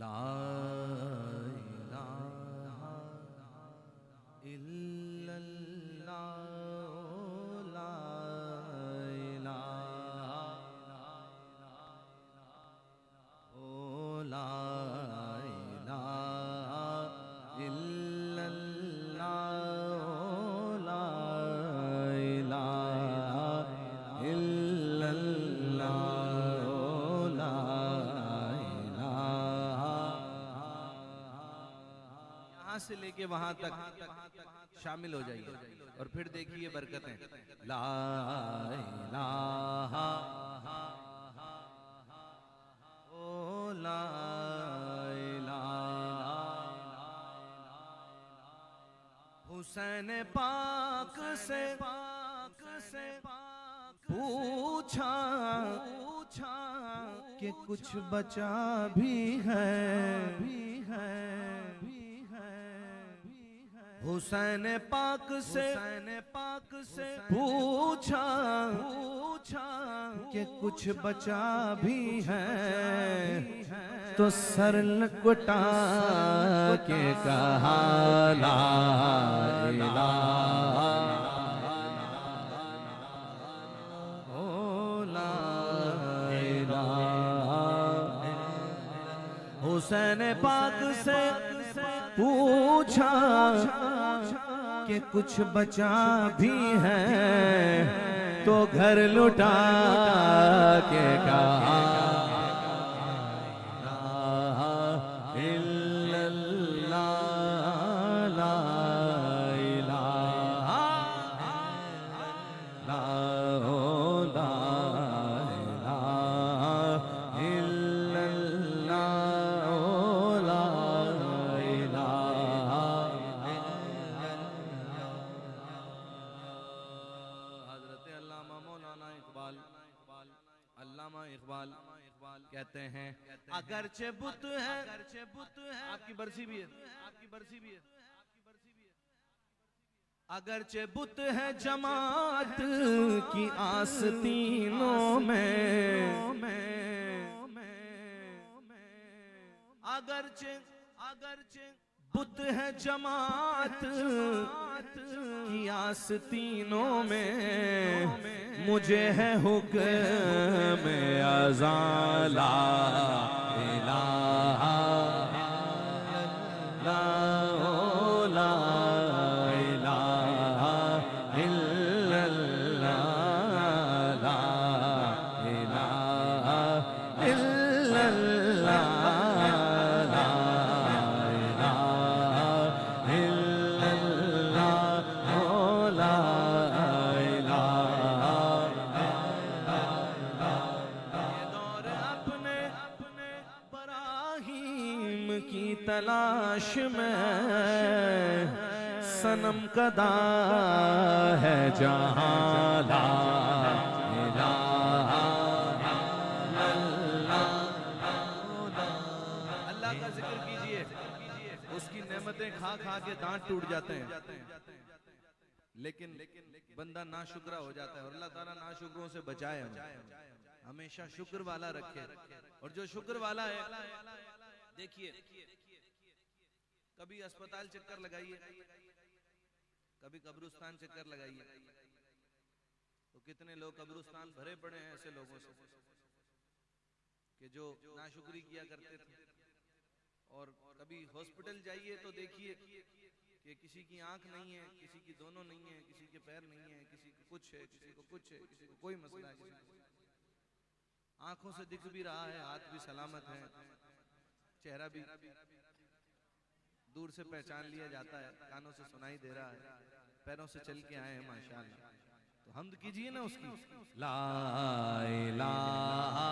ला इलाहा इल्लल्लाह ला इलाहा ओ ला इलाहा इल्लल्लाह ला इलाहा इल्लल्लाह ला से लेके वहां तक शामिल हो जाइए और फिर देखिए बरकतें। ला इलाहा ओ ला इलाहा हुसैन पाक से पूछा कि कुछ बचा भी है हुसैन पाक से पूछा कि कुछ बचा भी है तो सर लुटा के कहा ला इलाहा ओ ला इलाहा हुसैन पाक से पूछा कि कुछ बचा भी है तो घर लुटा के कहा इल्लल्लाह ला इलाहा ला कहते हैं अगरचे बुत है आपकी बरसी भी है अगरचे बुत है जमात की आस्तीनों में अगरचे बुत है जमात की आस्तीनों में मुझे है हुक्म अज़ां ला इलाहा ला इलाहा इल्लल्लाह ला इलाहा इल्लल्लाह तलाश में सनम कदा है जहां ला इलाहा अल्लाह का जिक्र कीजिए उसकी नेमतें खा खा के दांत टूट जाते हैं लेकिन बंदा नाशुक्रा हो जाता है और अल्लाह ताला नाशुक्रों से बचाए हमेशा शुक्र वाला रखे और जो शुक्र वाला है देखिए कभी अस्पताल चक्कर लगाइए कभी कब्रिस्तान चक्कर लगाइए तो कितने लोग कब्रिस्तान भरे पड़े हैं ऐसे लोगों से कि जो नाशुक्री किया करते थे। और कभी हॉस्पिटल जाइए तो देखिए कि किसी की आंख नहीं है किसी की दोनों नहीं है किसी के पैर नहीं है किसी को कुछ है किसी को कुछ है किसी को कोई मसला है आंखों से दिख भी रहा है हाथ भी सलामत है चेहरा भी दूर से पहचान लिया जाता है कानों से सुनाई दे रहा है पैरों से चल के आए हैं माशाअल्लाह तो हम्द कीजिए ना उसकी ला इलाहा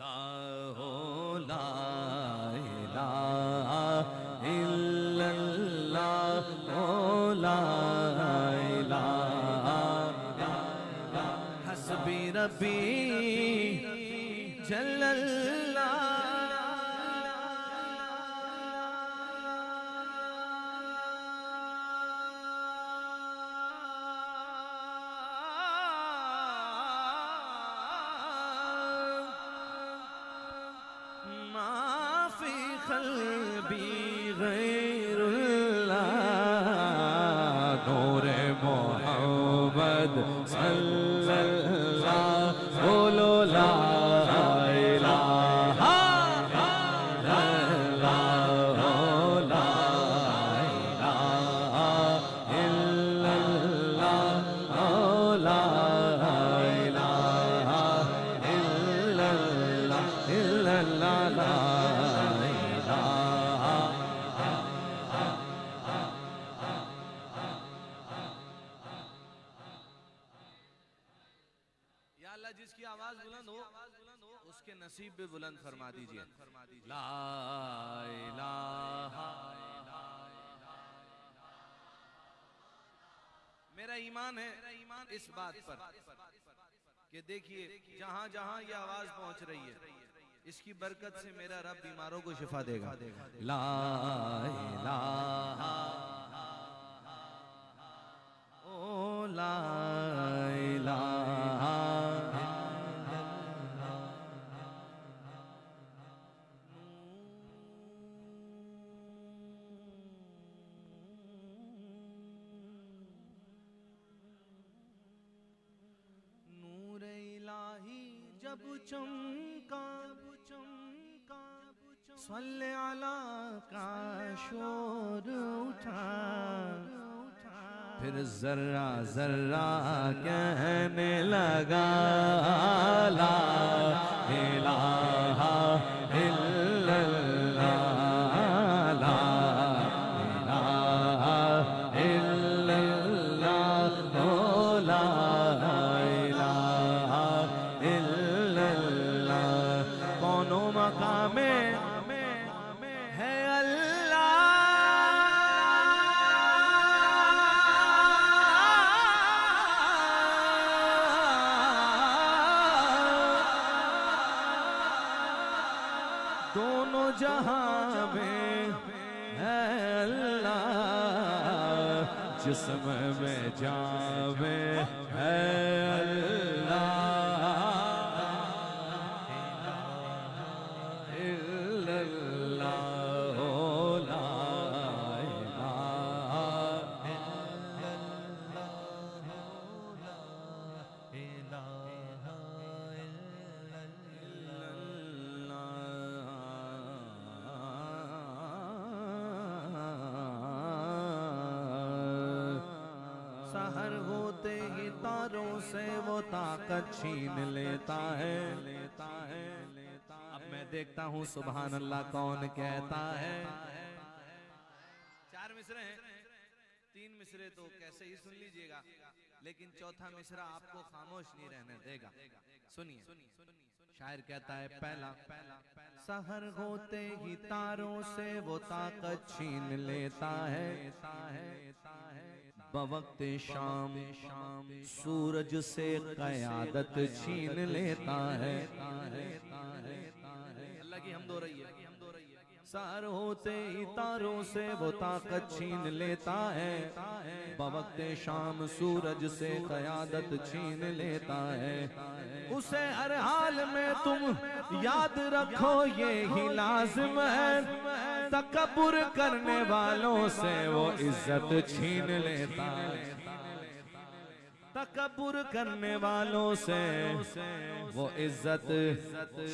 ला ला इलाहा इल्लल्लाह ला इलाहा हस्बी रब्बी जल्लल्लाह मोहम्मद सल्लल्लाहु बोलो ला इलाहा जिसकी आवाज बुलंद हो उसके नसीब भी बुलंद फरमा दीजिए। ला इलाहा। मेरा ईमान है इस बात पर कि देखिए जहां जहां ये आवाज पहुंच रही है इसकी बरकत से मेरा रब बीमारों को शिफा देगा। ला इलाहा ओ ला इलाहा जब चमका सल्ले अला का शोर उठा फिर जर्रा जर्रा कहने लगा ला इलाहा इल्लल्लाह ला इलाहा इल्लल्लाह ओ ला इलाहा इल्लल्लाह। कौनो मकामे है अल्लाह दोनों जहां में है अल्लाह जिस्म में जान में है अल्लाह इल्लल्लाह ओ ला इलाहा सहर होते ही तारों से वो ताकत छीन लेता है। अब मैं देखता हूँ सुभान अल्लाह कौन कहता है। 4 मिसरे हैं, 3 मिसरे तो कैसे ही सुन लीजिएगा, लेकिन चौथा मिसरा आपको खामोश नहीं रहने देगा। सुनिए, शायर कहता है पहला सहर होते ही तारों से वो ताकत छीन लेता है। बवक्त शाम सूरज से क़यादत छीन लेता है। अल्लाह की हमद हो रही है। सहर होते ही तारों से वो ताकत छीन लेता है। बवक्त शाम सूरज से क़यादत छीन लेता है। उसे हर हाल में तुम याद रखो ये ही लाज़िम है। तकब्बुर करने वालों से वो इज्जत छीन लेता है। तकब्बुर करने वालों से वो इज्जत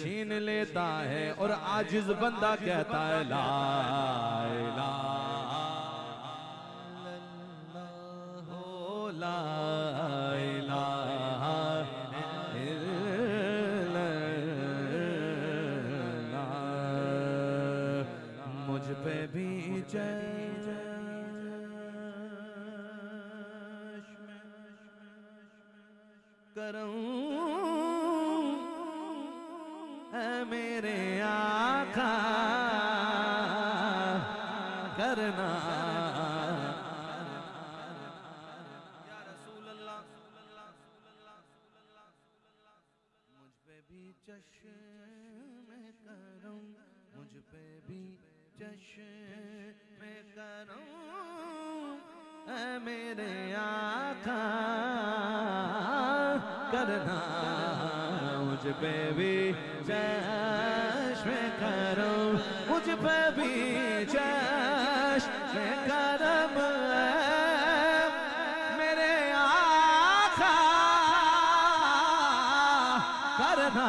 छीन लेता है। और आजिज बंदा कहता है ला इलाहा ओ ला इलाहा इल्लल्लाह। मुझ पे भी करूं है मेरे आका करना या रसूल अल्लाह। मुझ पे भी जश्न में करूं, मुझ पे भी जश्न में करूं है मेरे आका करना। मुझ पे भी जश्न करो, मुझ पे भी जश्न करम मेरे आका करना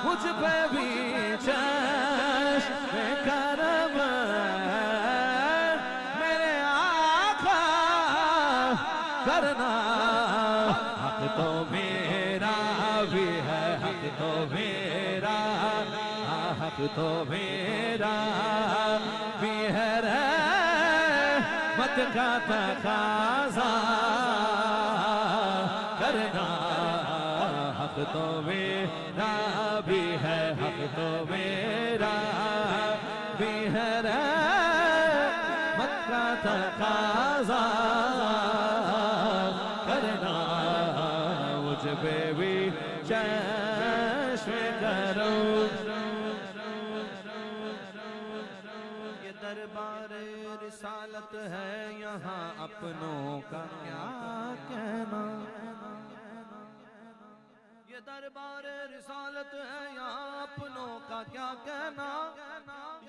मुझ पे भी चश्म करम मेरे आका करना। हक तो मेरा भी है, हक तो मेरा, हक तो मेरा भी है रहमत का तकाज़ा करना। हक तो मेरा भी है, हक तो मेरा भी है रहमत का तकाज़ा करना। मुझ पे भी चश्म करो। ये दरबार रिसालत है यहाँ अपनों का क्या कहना। ये दरबार रिसालत है यहाँ अपनों का क्या कहना।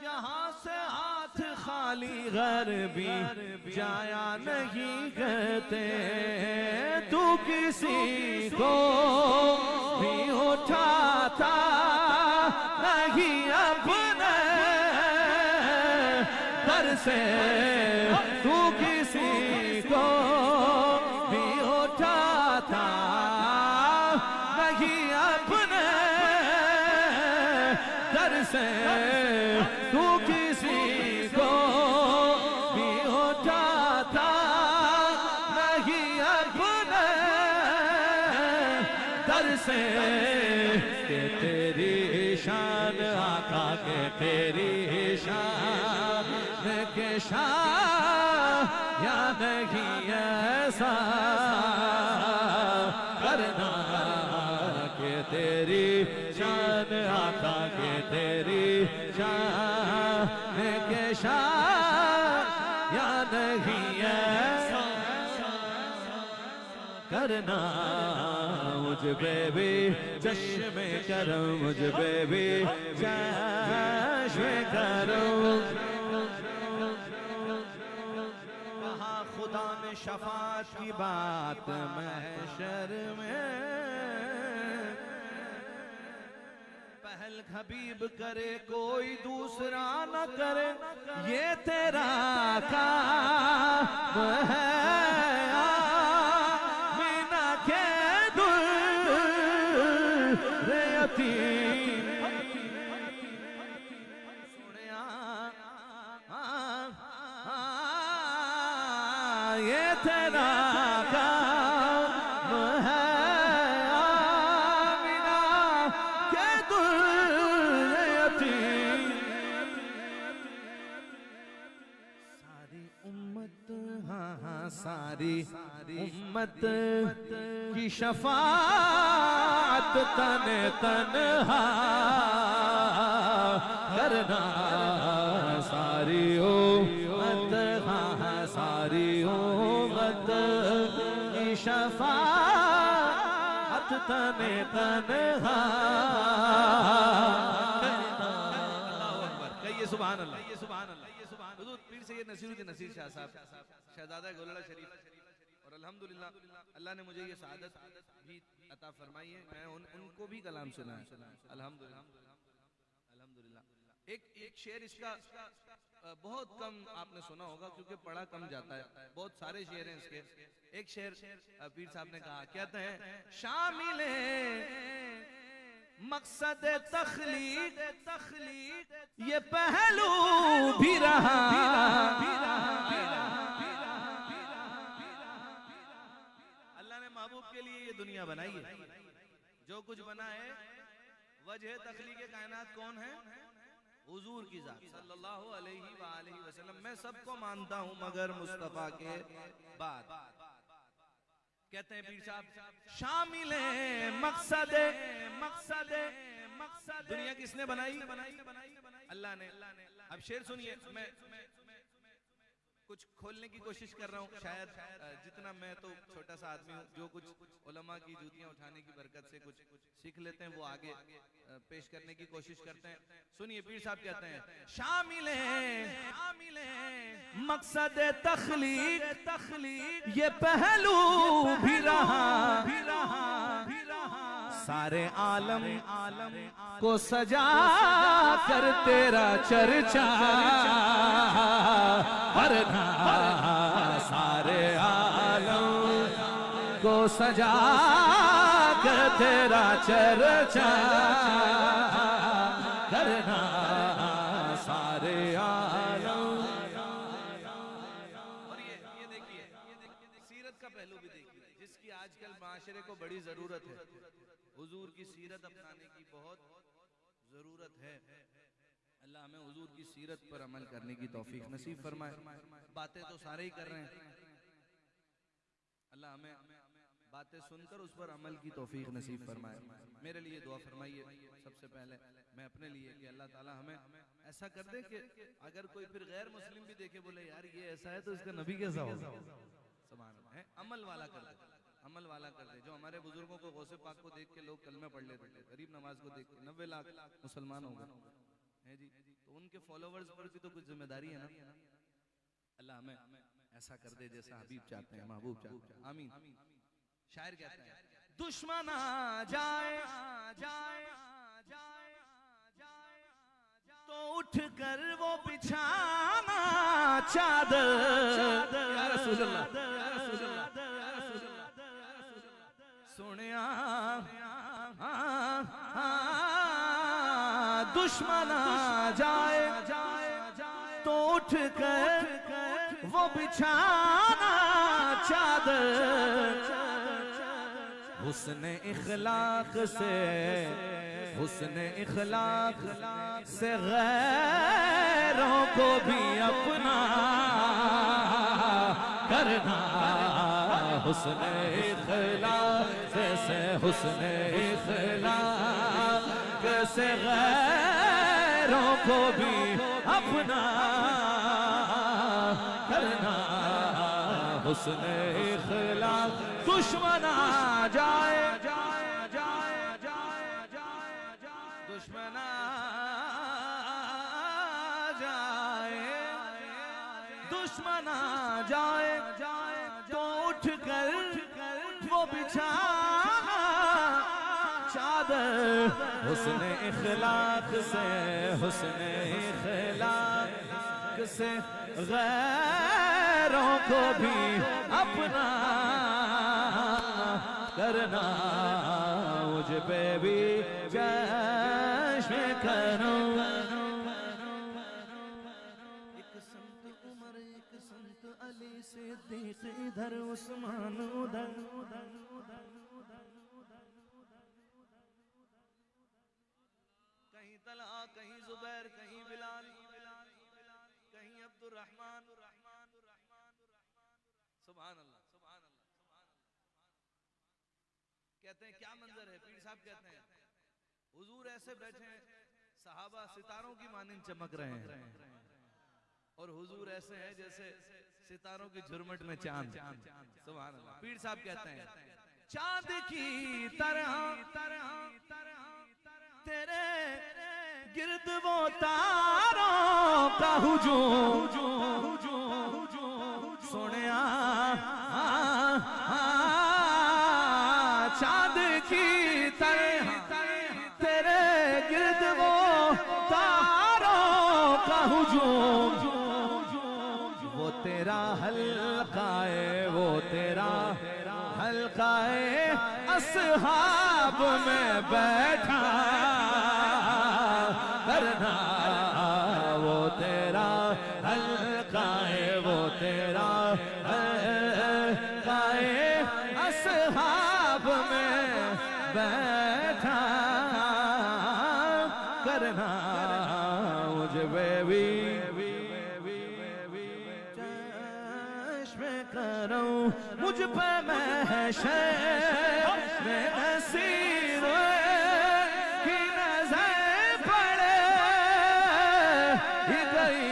यहाँ से हाथ खाली घर भी जाया नहीं कहते। तू किसी को भी उठाता नहीं अपने दर से। तू किसी को भी उठाता नहीं अपने दर से। तू किसी को भी उठाता नहीं अपने दर से। के तेरी शान आका के तेरी शान के शान या नहीं ऐसा करना। के तेरी शान आका के तेरी शान के शान या नहीं ऐसा करना। मुझ पे भी चश्मे करो, मुझ पे भी चश्मे करो। कहा खुदा ने शफात की बात महशर में। पहल हबीब करे कोई दूसरा न करे। ये तेरा काम है ये तेरा काम है आमिना के दुर्यती। सारी उम्मत हाँ सारी उम्मत की शफाअत तने तन्हा करना। सारी उम्मत हाँ सारी उम्मत की शफाअत तने तन्हा करना। अल्लाहु अकबर कहिए सुभान अल्लाह। हुजूर पीर सैयद नसीरुद्दीन नसीर शाह साहब शहजादा गोलड़ा शरीफ और अल्हम्दुलिल्लाह अल्लाह ने मुझे ये सआदत भी अता फरमाई है। मैं उनको भी कलाम सुना है अल्हम्दुलिल्लाह। एक शेर इसका बहुत कम आपने सुना होगा क्योंकि पढ़ा कम जाता है। बहुत सारे शेर हैं इसके। एक शेर पीर साहब ने कहा, कहते हैं शामिले मकसद तख्लीक ये पहलू भी रहा। अल्लाह ने महबूब के लिए ये दुनिया बनाई है। जो कुछ बना है वजह तख्लीक कायनात कौन है? हुजूर की जात सल्लल्लाहु अलैहि वसल्लम। मैं सबको मानता हूँ मगर मुस्तफा के बाद। कहते हैं पीर साहब शामिल है मकसद दुनिया किसने बनाई? अल्लाह ने। अब शेर सुनिए, मैं कुछ खोलने की कोशिश कर रहा हूँ। शायद जितना मैं तो छोटा सा आदमी हूँ, जो कुछ उलमा की जूतियां उठाने की बरकत से कुछ सीख लेते हैं वो आगे पेश करने की कोशिश करते हैं। सुनिए पीर साहब कहते हैं शामिल है मकसद तख्लीक ये पहलू भी रहा। सारे आलम को सजा कर तेरा चर्चा करना, सारे आलम को सजा कर तेरा चर्चा करना, सारे आलम। और ये देखिए सीरत का पहलू भी देखिए, जिसकी आजकल माशरे को बड़ी जरूरत है। हुजूर की सीरत अपनाने की बहुत जरूरत है। अल्लाह हमें हुजूर की सीरत पर अमल करने की तौफीक नसीब फरमाए। बातें तो सारे ही कर रहे हैं, अल्लाह हमें बातें सुनकर उस पर अमल की तौफीक नसीब फरमाए। मेरे लिए दुआ फरमाइए सबसे पहले, मैं अपने लिए, कि अल्लाह ताला हमें ऐसा कर दे कि अगर कोई फिर गैर मुस्लिम भी देखे बोले यार ये ऐसा है तो इसका नबी कैसा होगा, समान है, अमल वाला कर दे, अमल वाला कर दे। जो हमारे बुजुर्गों को गौसे पाक को देख के लोग कलमे पढ़ लेते थे, गरीब नवाज को देख के 90 लाख मुसलमान हो गए हैं जी, तो उनके फॉलोवर्स पर भी तो कुछ जिम्मेदारी है ना। अल्लाह हमें ऐसा कर दे जैसा हबीब चाहते हैं, महबूब चाहते हैं, आमीन। शायर कहते हैं दुश्मन आ जाए तो उठ कर वो बिछाना चादर, या रसूल अल्लाह, सुनिया दुश्मन आ जाए तो उठ कर वो बिछाना चादर, हुस्न इखलाक से, हुस्न इखलाक से गैरों को भी अपना करना, हुस्न इखलाक से, हुस्न इखलाक से गैरों को भी अपना करना, हुस्न इखलाक। दुश्मन आ जाए, दुश्मन आ जाए, दुश्मन आ जाए तो उठ कर वो बिछाना चादर, हुस्न इखलाक से, हुस्न इखलाक से गैरों को भी अपना करना, मुझ पे भी चश्म करो। एक संत उमर, एक संत अली, सिद्दीक इधर, उस्मान उधर, कहीं तलहा, कहीं जुबैर, कहीं बिलाल, कहीं अब्दुर्रहमान। सुभान अल्लाह, सुभान अल्लाह। कहते हैं क्या मंजर है, पीर साहब कहते हैं हुजूर ऐसे बैठे हैं, सहाबा सितारों की मानिंद चमक रहे हैं, और हुजूर ऐसे हैं जैसे सितारों की झुरमट में चांद। सुभान अल्लाह। पीर साहब कहते हैं चांद की तरह तेरे गिर्द वो तारों का हुजूम, सुनिया चांद की तरह तेरे गिर्द वो तारों का हुजूम, वो तेरा हल्काए, वो तेरा हल्काए असहाब में बैठा करना, वो तेरा हल्काए, वो तेरा हल्काए असहाब में बैठा करना, मुझे भी चश्म करो, मुझ पे महशर में नसीर की नजर पड़े ही गई,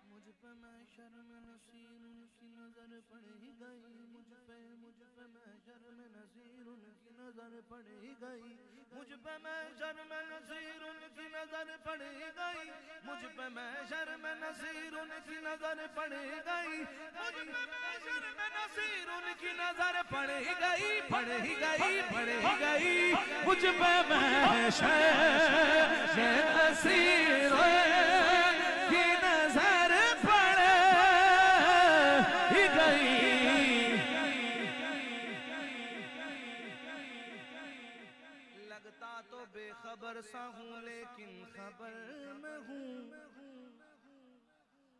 मुझ पे महशर में नसीर की नजर पड़ ही गई, मुझ पे महशर में नसीर की नजर पड़ी गई, मुझ पे महशर में नसीर उनकी नजर पड़ी गई, मुझ पे महशर में नसीर उनकी नजर पड़ी गई, मुझ पे महशर में नसीर उनकी नजर पड़ी गई, पड़ी गई, पड़ी गई, मुझ पे महशर में नसीर की नजर पड़ी गई। लगता तो बेखबर सा हूँ लेकिन खबर में हूँ,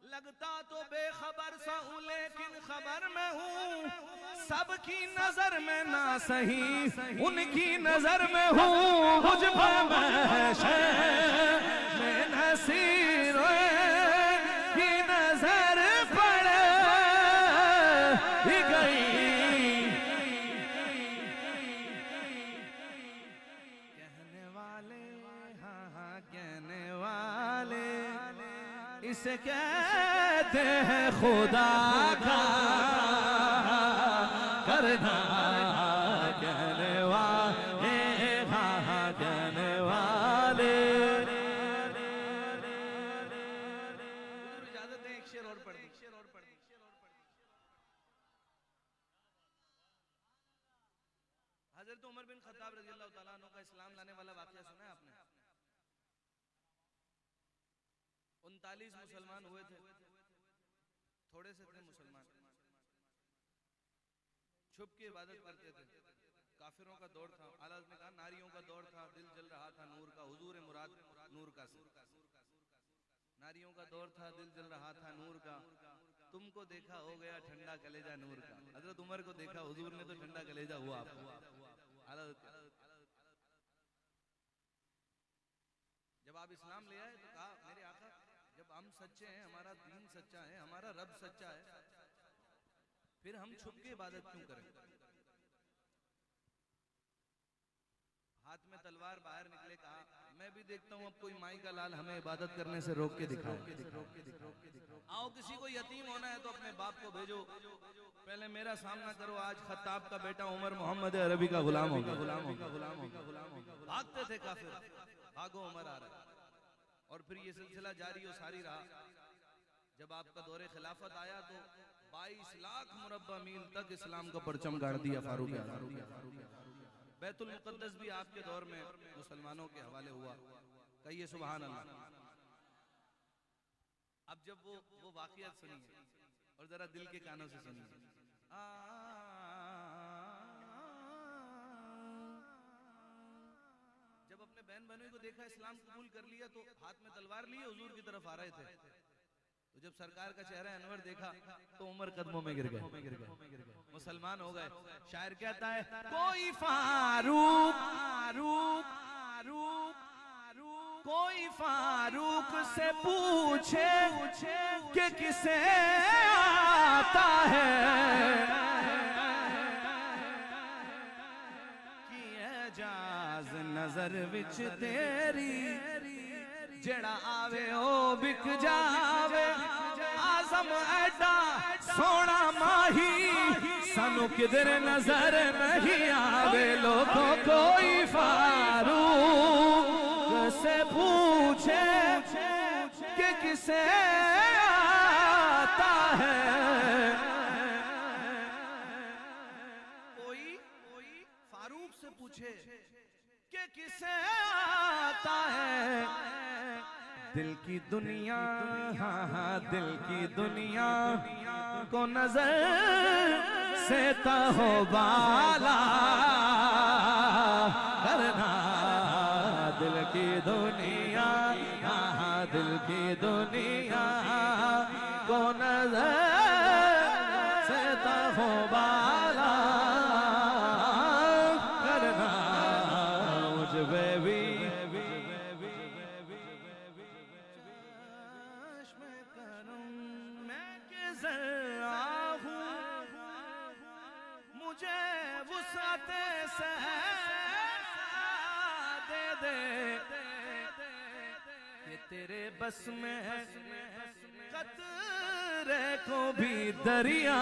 लगता तो बेखबर सा हूँ लेकिन खबर में हूँ, सबकी नजर में ना सही उनकी नजर में हूँ, मुझ पर महशर में नसीर की नजर पड़ गई। कहने वाले हाँ हाँ कहने वाले इसे कहते हैं खुदा का करना, कहने वाले हाँ हाँ कहने वाले। इजाजत है एक शेर और पढ़ दी। हजरत उमर बिन खत्ताब रज़ी अल्लाह तआला अन्हु का इस्लाम लाने वाला वाक़या सुना है आपने? 39 मुसलमान हुए थे, थोड़े से थे मुसलमान, छुप के इबादत करते थे, काफिरों का दौर था, आला ने कहा नारियों का दौर था, दिल जल रहा था नूर का, हुजूर मुराद नूर का से, नारियों का दौर था, दिल जल रहा था नूर का, तुमको देखा हो गया ठंडा कलेजा नूर का। हजरत उमर को देखा हुजूर ने तो ठंडा कलेजा हुआ आपको। जब आप इस्लाम ले आए तो कहा मेरे आका जब हम सच्चे हैं, हमारा दीन सच्चा है, हमारा रब सच्चा है, फिर हम छुप के इबादत क्यों करें? हाथ में तलवार बाहर निकले, कहा मैं भी देखता हूँ अब कोई माई का लाल हमें इबादत करने से रोक के दिखाओ। आओ किसी को यतीम होना है तो अपने बाप को भेजो, पहले मेरा सामना करो। आज खत्ताब का बेटा उमर मोहम्मद अरबी का गुलाम होगा। भागते थे काफिर, भागो उमर आ रहा है। और फिर ये सिलसिला जारी और सारी रहा। जब आपका दौरे खिलाफत आया तो 22 लाख मुरब्बा मील तक इस्लाम का परचम गाड़ दिया फारूक आज़म। बैतुल मुक़द्दस भी आपके दौर में मुसलमानों के हवाले हुआ। कहिए सुभान अल्लाह। अब जब वो वाक़ियत सुनिए और जरा दिल के कानों से सुनिए। जब अपने बहन बहनों को देखा इस्लाम कबूल कर लिया तो हाथ में तलवार लिए हुजूर की तरफ आ रहे थे, तो जब सरकार का चेहरा अनवर देखा तो उमर कदमों में गिर गए, मुसलमान हो गए। शायर कहता है कोई फारूक कोई फारूक से पूछे कि किसे आता है, कि एजाज नजर विच तेरी जेड़ा आवे ओ बिक जावे। आजम ऐडा सोना माही सानू किधर नजर नहीं आवे। लोगों कोई फारूक से पूछे कि किसे आता है, कोई फारूक से पूछे कि किसे आता है। दिल की दुनिया हाँ हाँ दिल की दुनिया को नजर से हो बाला करना। दिल की दुनिया हाँ हाँ दिल की दुनिया को नजर से हो बाला करना। मुझ पे भी मुझे वुसअते से दे दे कि तेरे बस में है कतरे को भी दरिया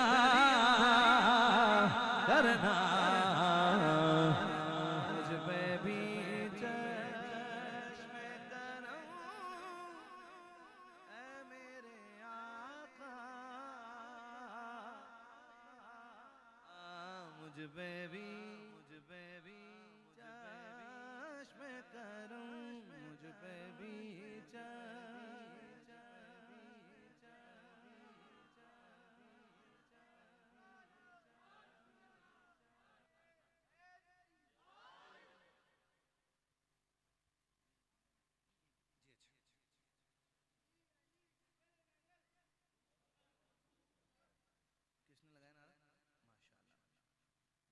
करना। मुझ पे भी चश्म करम, मुझ पे भी किसने लगाया नारा? माशाल्लाह।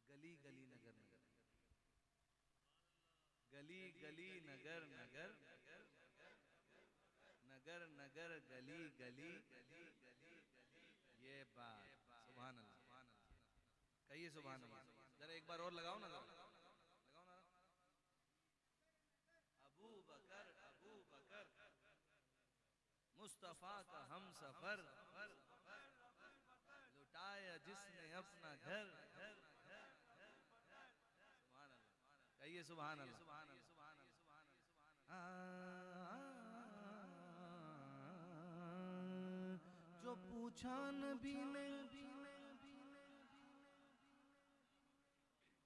गली गली नगर नगर, गली गली नगर नगर, नगर नगर गली गली, ये बात सुभान अल्लाह। कहिए सुभान अल्लाह। जरा एक बार और लगाओ ना, लगाओ ना। अबू बकर मुस्तफा का हम सफर, लुटाया जिसने अपना घर। सुभान अल्लाह। कहिए सुभान अल्लाह। जो पूछा नबी ने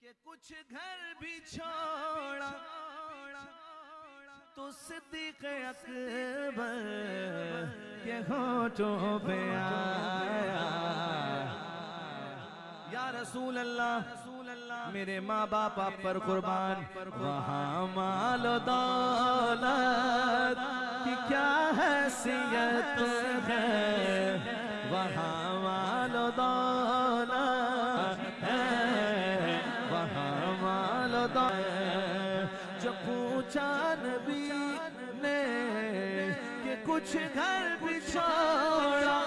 कि कुछ घर भी छोड़ा, तो सिद्दीक़ अकबर के होठों पे आया, या रसूल अल्लाह मेरे माँ बाप आप पर कुर्बान, वहाँ माल दौलत की क्या हैसियत है, वहाँ माल दौलत है, वहाँ माल दौलत। जो पूछा नबी ने कि कुछ घर भी छोड़ा,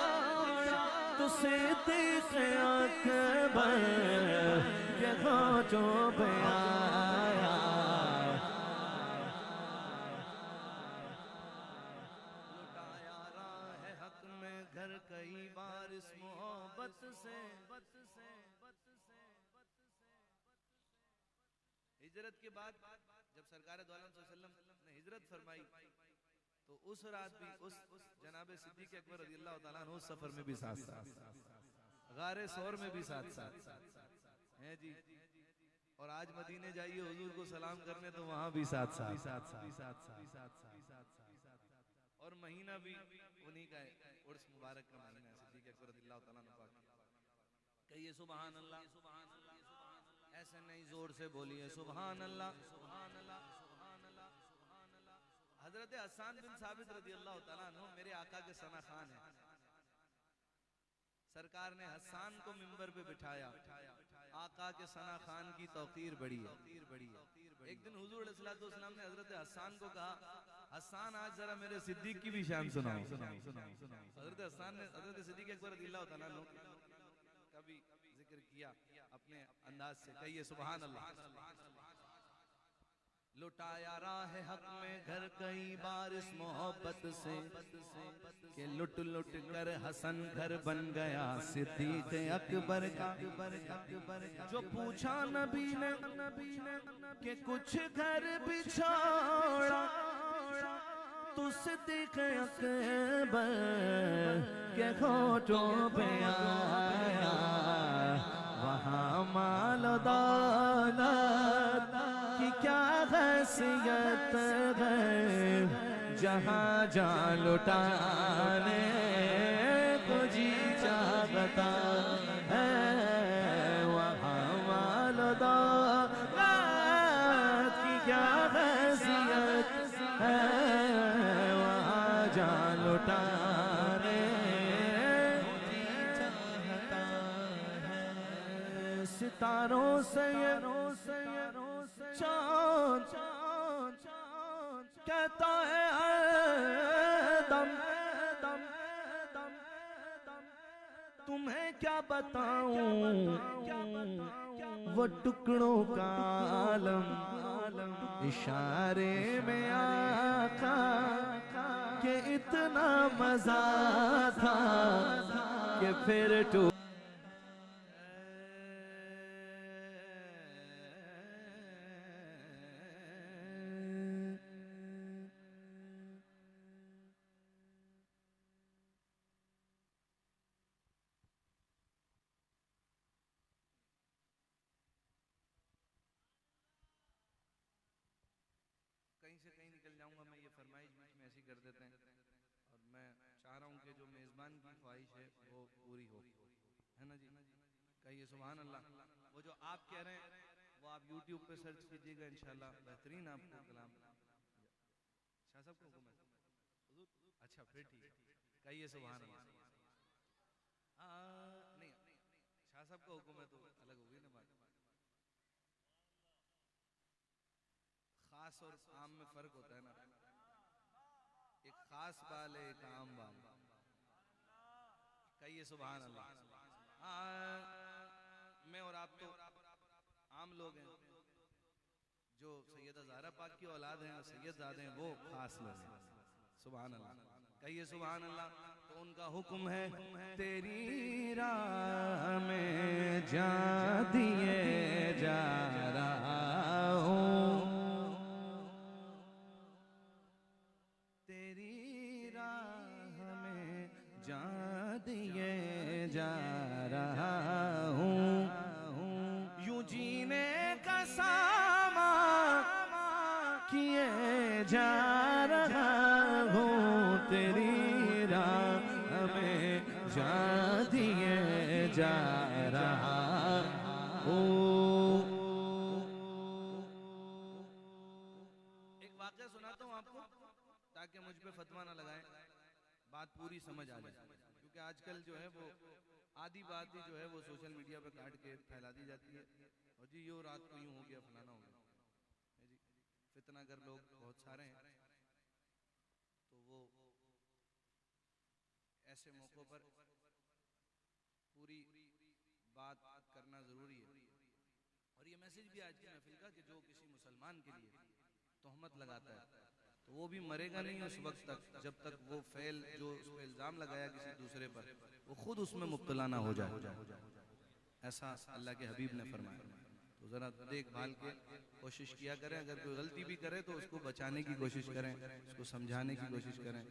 तो सिद्दीक़ अकबर के होठों पे आया। लुटाया राह हक में घर कई बार इस मोहब्बत से। हिजरत के बाद जब सरकार दो आलम सल्लल्लाहु अलैहि वसल्लम ने हिजरत फरमाई, तो उस रात भी उस जनाब सिद्दीक़ अकबर रज़ियल्लाहु ताला अन्हु उस सफर में भी साथ गारे सौर में भी साथ हैं जी। और आज मदीने जाइए हुजूर को सलाम करने, तो वहां भी साथ और महीना भी उन्हीं का है, उर्स मुबारक का महीना है सिद्दीक़ अकबर रज़ियल्लाहु ताला अन्हु। कहिए सुभान अल्लाह। ऐसे नहीं, जोर से बोलिए सुभान अल्लाह। हजरत हसन बिन साबित रज़ियल्लाहु ताला अन्हु मेरे आका के सना खान हैं। सरकार ने हसन को मिंबर पे बिठाया, आका के सना खान की तौकीर बढ़ी है। एक दिन हुजूर अलैहिस्सलातु वस्सलाम ने हजरत हसन को कहा, हसन आज जरा मेरे सिद्दीक की भी शान सुनाओ। हजरत हसन ने हजरत सिद्दीक अकबर रज़ियल्लाहु ताला अन्हु का भी जिक्र किया अपने अंदाज से। कहिए सुभान अल्लाह। लुटाया राह हक में घर कई बार इस मोहब्बत से, कि लुट लुट कर हसन घर बन गया सिद्दीक़ अकबर का। जो पूछा नबी ने कि कुछ घर भी छोड़ा, तो सिद्दीक़ अकबर के होठों पे आया, वहाँ माल दौलत की क्या हैसियत है, जहाँ जहाँ लुटाने को जी चाहता है, वहाँ माल दौलत की क्या हैसियत है, वहाँ जहाँ लुटाने को जी चाहता है। सितारों से चाँद कहता है दम, तुम्हें क्या बताऊं वो टुकड़ों का आलम, इशारे में आका के इतना मजा था कि फिर अच्छी कर देते हैं। और मैं चाह रहा हूँ कि जो मेज़बान की ख्वाहिश है वो पूरी हो, है ना जी? कहिए सुभान अल्लाह। वो जो आप कह रहे हैं वो आप YouTube पे सर्च कीजिएगा, इंशाल्लाह बेहतरीन आपको कलाम। शाह साहब को हुक्म है? अच्छा फिर ठीक है, कहिए सुभान अल्लाह। नहीं, शाह साहब का हुक्म है तो अलग हो गई ना बात। खास और आम में फर्क होता है ना, एक खास बाल है एक आम बाल। कहिए सुभान अल्लाह। मैं और आप तो आम लोग हैं, जो सैयदा ज़हरा पाक की औलाद हैं, सैयदजादे हैं, वो खास लोग हैं। सुभान अल्लाह, कहिए सुभान अल्लाह। तो उनका हुक्म है तेरी राह में जा दिए जा रहा हूँ, तेरी राह में जा दिए जा रहा हूँ, यूं जीने का सामान किए जा रहा हूँ, तेरी राह में जा दिए जा रहा हूँ। एक वाक़या सुनाता हूँ आपको ताकि मुझ पे फतवा ना लगाएं, बात पूरी समझ आ जाए। क्योंकि आजकल जो है वो आधी बात ही जो है वो सोशल मीडिया पे काट के फैला दी जाती है, और जी यो रात को यूं हो गया फलाना हो गया जी, फितना कर लोग बहुत सारे हैं। तो वो ऐसे मौकों पर पूरी बात करना जरूरी है। और ये मैसेज भी आज की महफिल का कि जो किसी मुसलमान के लिए तोहमत लगाता है तो वो भी मरेगा नहीं उस वक्त तक जब तक वो फेल जो उस पर इल्जाम लगाया किसी दूसरे पर वो खुद उसमें मुब्तला ना हो जाए। ऐसा अल्लाह के हबीब ने फरमाया। तो जरा देखभाल के कोशिश किया करें, अगर कोई गलती भी करे तो उसको बचाने की कोशिश करें, उसको समझाने की कोशिश करें।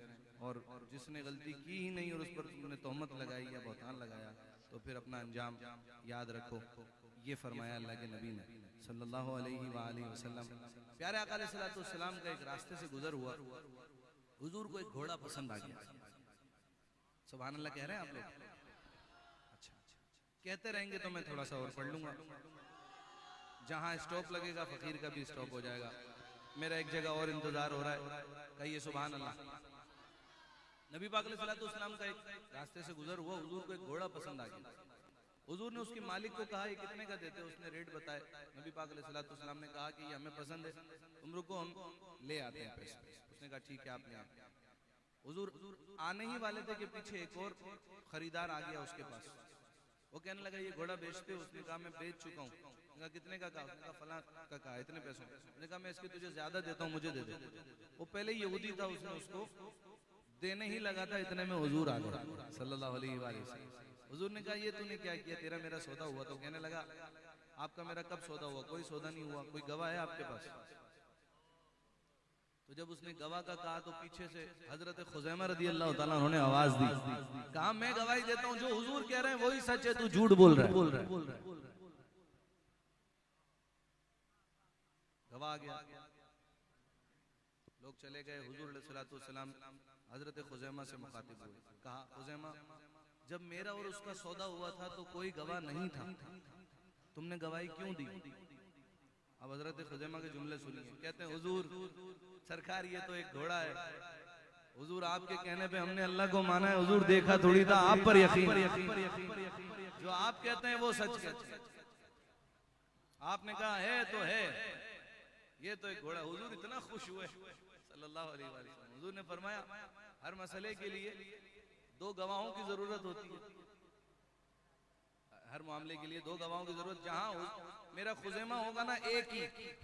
और जिसने गलती की ही नहीं और उस पर तुमने तोहमत लगाई या बहतान लगाया तो फिर अपना अंजाम याद रखो। ये फरमाया अल्लाह के नबी ने सल्लल्लाहु अलैहि वसल्लम। प्यारे आका अलैहिस्सलातु वस्सलाम का एक रास्ते से गुजर हुआ, हुजूर को एक घोड़ा पसंद आ गया। सुभान अल्लाह कह रहे हैं आप लोग? अच्छा, कहते रहेंगे तो मैं थोड़ा सा और पढ़ लूंगा। जहां स्टॉप लगेगा फकीर का भी स्टॉप हो जाएगा। मेरा एक जगह और इंतजार हो रहा है, कहिए सुभान अल्लाह। नबी पाक अलैहिस्सलातु वस्सलाम का एक रास्ते से गुजर हुआ, हुजूर को एक घोड़ा पसंद आ गया। हुजूर ने उसके मालिक को कहा ये कितने का देते, उसने रेट बताए। नबी पाक अलैहिस्सलातु वस्सलाम ने कहा कि ये हमें पसंद है, तुम रुको हम ले आते हैं पैसे। उसने कहा ठीक है आप ले आए। हुजूर आने ही वाले थे कि पीछे एक और खरीदार आ गया उसके पास। वो कहने लगा ये घोड़ा बेचते हो? उसने कहा मैं बेच चुका हूँ। कहा कितने का कहा? उसने कहा फलां का कहा, इतने पैसों। उसने कहा मैं इसके तुझे ज्यादा देता हूँ, मुझे दे दे। वो पहले यहूदी था, उसने उसको देने ही लगा था, इतने में हुजूर आ गए सल्लल्लाहु अलैहि वसल्लम। हुजूर ने कहा ये तूने क्या किया, तेरा मेरा सौदा हुआ? तो कहने लगा आपका मेरा कब सौदा हुआ? कोई सौदा नहीं हुआ। कोई गवाह है आपके पास? तो जब उसने गवाह का कहा तो पीछे से हजरत खुज़ैमा रदियल्लाहु ताला अन्हु ने आवाज दी, कहा मैं गवाही देता हूँ जो हुजूर कह रहे हैं वही सच है, तू झूठ बोल रहा है। गवाह आ गया, लोग चले गए। हुजूर अलैहिस्सलातु वस्सलाम हजरत खुज़ैमा से मुखातिब हुए, कहा खुज़ैमा जब मेरा और उसका सौदा हुआ था तो कोई गवाह नहीं था, तुमने गवाही क्यों दी? अब हजरत खुज़ैमा के जुमले सुनिए। कहते हैं हुजूर सरकार ये तो एक घोड़ा है, हुजूर आपके कहने पे हमने अल्लाह को माना है, हुजूर देखा थोड़ी था, आप पर यकीन, जो आप कहते हैं वो सच कहते हैं। आपने कहा है तो है, ये तो एक घोड़ा। हुजूर इतना खुश हुए सल्लल्लाहु अलैहि वसल्लम। हुजूर ने फरमाया हर मसले के लिए दो गवाहों की जरूरत होती है, हर मामले के लिए दो गवाहों की जरूरत। जहां मेरा खुज़ैमा होगा ना एक ही,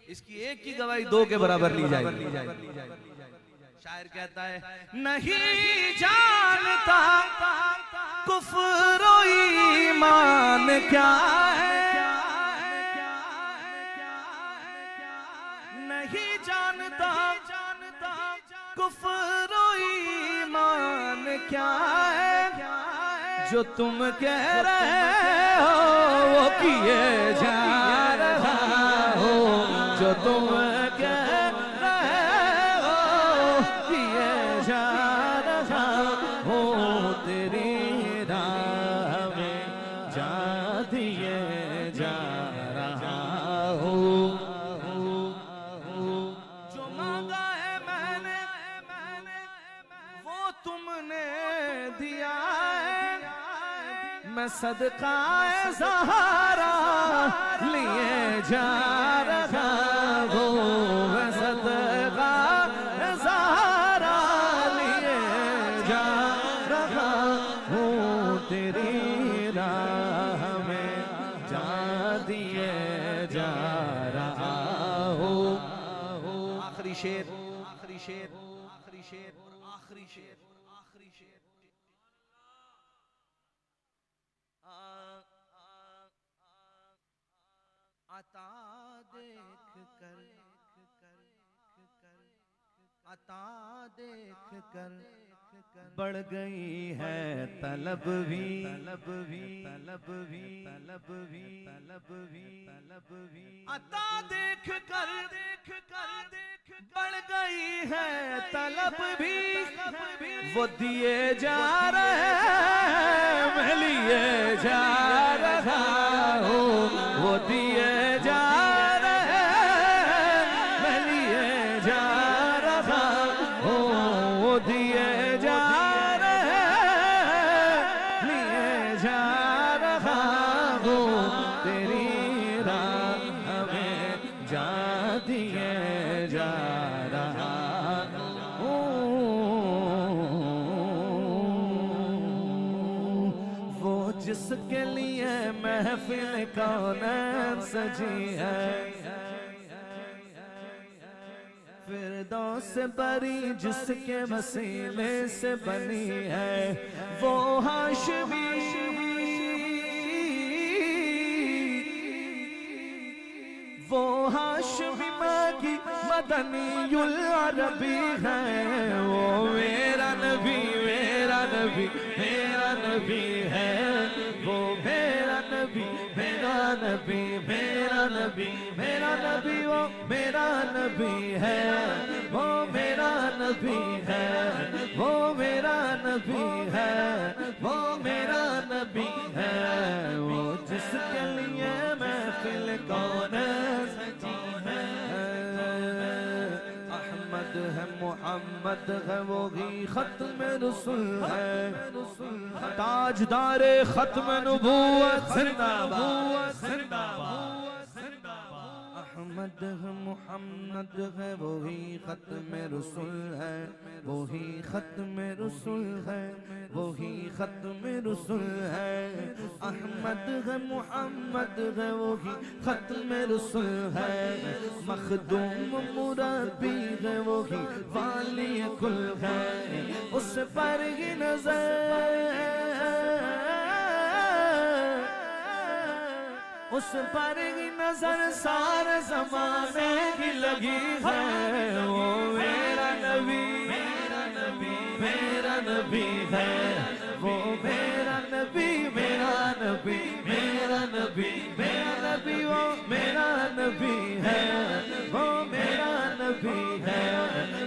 इसकी एक की गवाही दो के बराबर ली जाएगी। शायर कहता है नहीं जानता कुफ्र और ईमान क्या है, नहीं जानता कुफ्र और ईमान क्या है, जो तुम कह रहे हो वो किए जा रहा हो, जो तुम कह रहे हो किए हो तेरी राह में जा दिए जा रहा हूँ। जो मांगा है मैंने वो तुमने दिया है, मैं सदका ज़हरा लिए जा रहा हूँ, मैं सदका ज़हरा लिए जा रहा हूँ, तेरी राह में जा दिए जा रहा हूँ। आखिरी शेर, आखिरी शेर, आखिरी शेर, आखिरी शेर, आखिरी शेर। आता देख कर, आता देख कर बढ़ गई है तलब भी, तलब भी, तलब भी, तलब भी, तलब भी, तलब भी। आता देख कर बढ़ गई है तलब भी, वो दिए जा रहे हैं मैं लिए जा रहा हूँ, वो दिए जा रहे हैं मैं लिए जा रहा हूँ, वो दिए जा रहे हैं लिए जा रहा हूँ, तेरी राह में जा दिए जा रहा हूँ। वो जिसके लिए महफिल कौन सजी है, फिरदौस से बरी जिसके वसीले से बनी है, वो हाशमी वो हाशमी की मदनीयुल अरबी है, वो मेरा नबी मेरा नबी मेरा नबी है, वो मेरा नबी मेरा नबी मेरा नबी मेरा नबी, वो मेरा नबी है, वो मेरा नबी है, वो मेरा नबी है, वो मेरा नबी है, वो जिसके लिए महफिल कौन सजी है। अहमद है मोहम्मद है वो ही खत्म रसूल है, ताजदारे खत्म नबूवत जिंदाबाद जिंदाबाद। अहमद है मोहम्मद है वो ही खत्म रसूल है, वो ही खत्म रसूल है, वो ही खत्म रसूल है। अहमद है मोहम्मद है वो ही खत्म रसूल है, मखदूम मुरब्बी है वो ही वाली कुल है, उस पर ही उस पर ही नजर सारे जमाने की लगी है, वो मेरा नबी मेरा नबी मेरा नबी है, वो मेरा नबी मेरा नबी मेरा नबी मेरा नबी, वो मेरा नबी है, वो मेरा नबी है,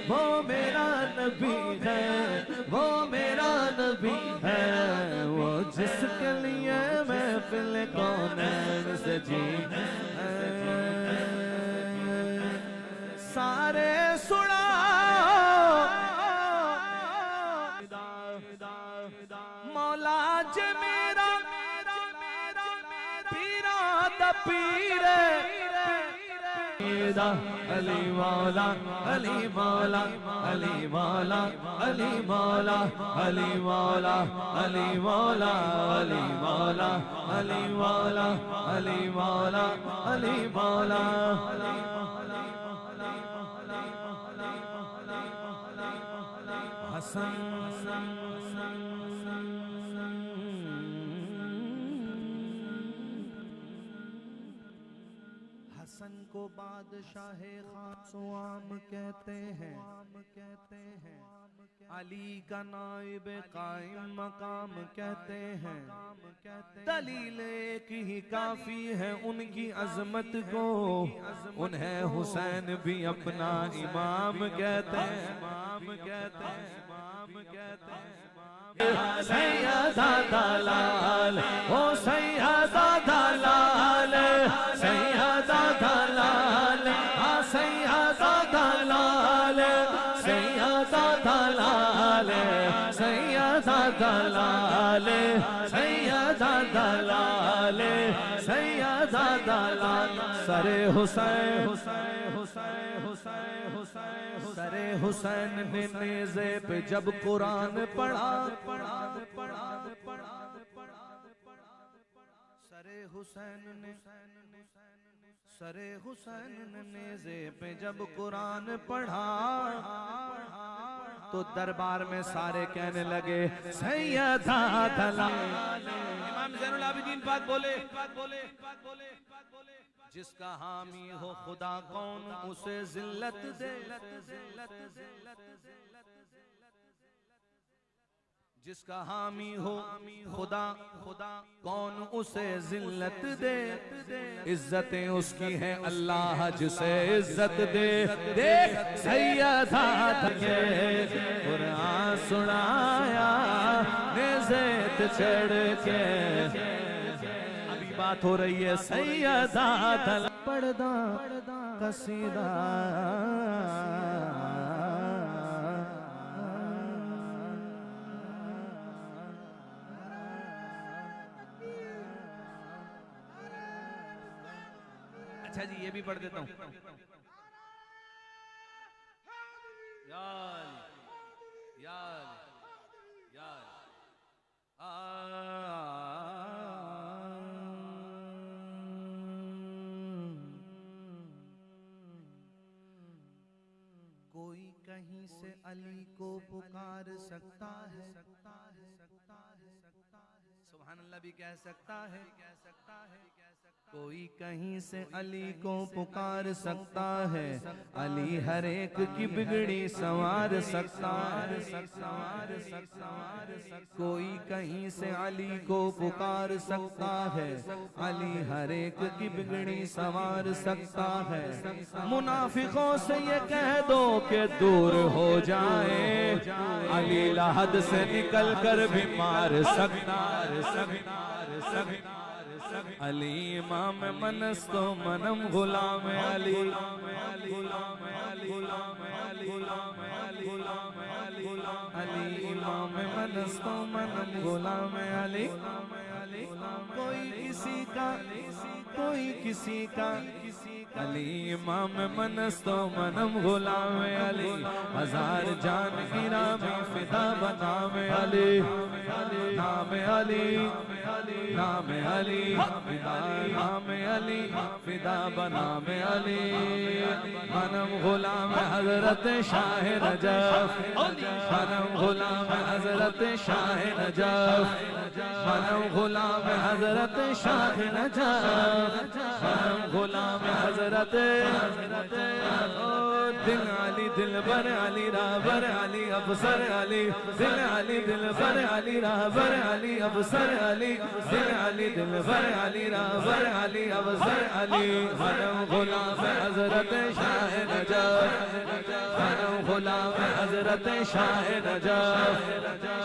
वो मेरा नबी है, वो मेरा नबी है, वो जिसके लिए महफिल कौन सजी है। सारे सुना मौला ज मेरा पीरा द पीर अली मौला अली मौला अली मौला अली मौला अली मौला अली मौला अली मौला अली मौला अली मौला अली मौला हसन हसन को बादशाह खासवाम कहते हैं, अली का नाइब कायम मकाम कहते हैं, दलील एक ही काफी है उनकी अजमत को, उन्हें हुसैन भी अपना इमाम कहते हैं, इमाम कहते हैं, इमाम कहते हैं। सैयदा दलाल ओ सैयदा दलाल सैयदा दलाल आ सैयदा दलाल सैयदा दलाल सैयदा दलाल सैयदा दलाल सैयदा दलाल सरे हुसैन हुसैन हुसैन हुसैन हुसैन सरे हुसैन ने नेज़े पे जब कुरान पढ़ा सरे हुसैन ने नेज़े पे जब कुरान पढ़ा तो दरबार में सारे कहने लगे सैयदा दलाल। इमाम ज़ैनुल आबिदीन पाक बोले जिसका हामी हो खुदा कौन उसे जिल्लत दे, जिसका हामी हो खुदा कौन उसे जिल्लत दे, इज्जतें उसकी हैं अल्लाह जिसे इज्जत दे। देख सैयदा कुरान सुनाया नेज़े चढ़ के, अभी बात हो रही है सैयदा पढ़दा कसीदा अच्छा जी ये भी पढ़ देता हूँ। कोई कहीं से अली को पुकार सकता है, सुभान अल्लाह भी कह सकता है, कोई कहीं से अली को पुकार सकता है, अली हर एक की बिगड़ी संवार सकता है, कोई कहीं से अली को पुकार सकता है, अली हर एक की बिगड़ी संवार सकता है। मुनाफिकों से ये कह दो कि दूर हो जाए, अली lahad से निकल कर भी मार सकता है। अली इमाम मनस तो मनम गुलाम अली, अली इमाम मनस तो मनम गुलाम अली। कोई किसी का अली इमाम मनस तो मनम गुलाम अली, हजार जान गिरा में फिदा बना में अली, नाम अली नाम अली नाम अली फिदा बना में अली। मनम गुलाम हजरत शाह नजफ, मनम गुलाम हजरत शाह नजफ, मनम गुलाम हजरत शाह नजफ, मनम गुलाम हजरत दिल अली दिल बर अली राबर अली अफसर अली, दिल अली दिल बर अली राबर अली अफसर अली, दिल अली दिल बर अली राबर अली अफसर अली। मनम गुलाम हजरत शाह नजफ, मनम गुलाम हजरत शाह नजफ,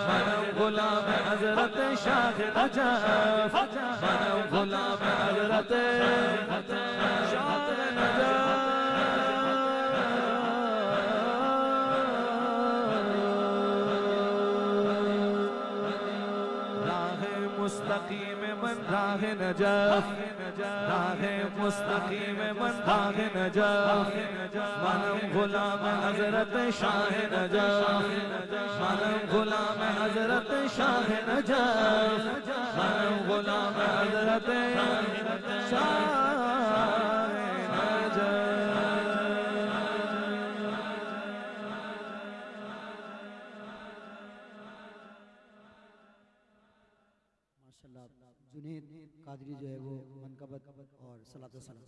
मनम गुलाम हजरत शाह नजफ, मनम गुलाम हजरत शाह नजफ। मुस्तकीम मन राह नजफ, राह मुस्तकीम मन राह नजफ, मनम गुलाम हजरत शाह नजफ, मनम गुलाम हजरत शाह नजफ, मनम गुलाम हजरत शाह जुनैद कादरी जो है वो मनकबत और सलातो सलाम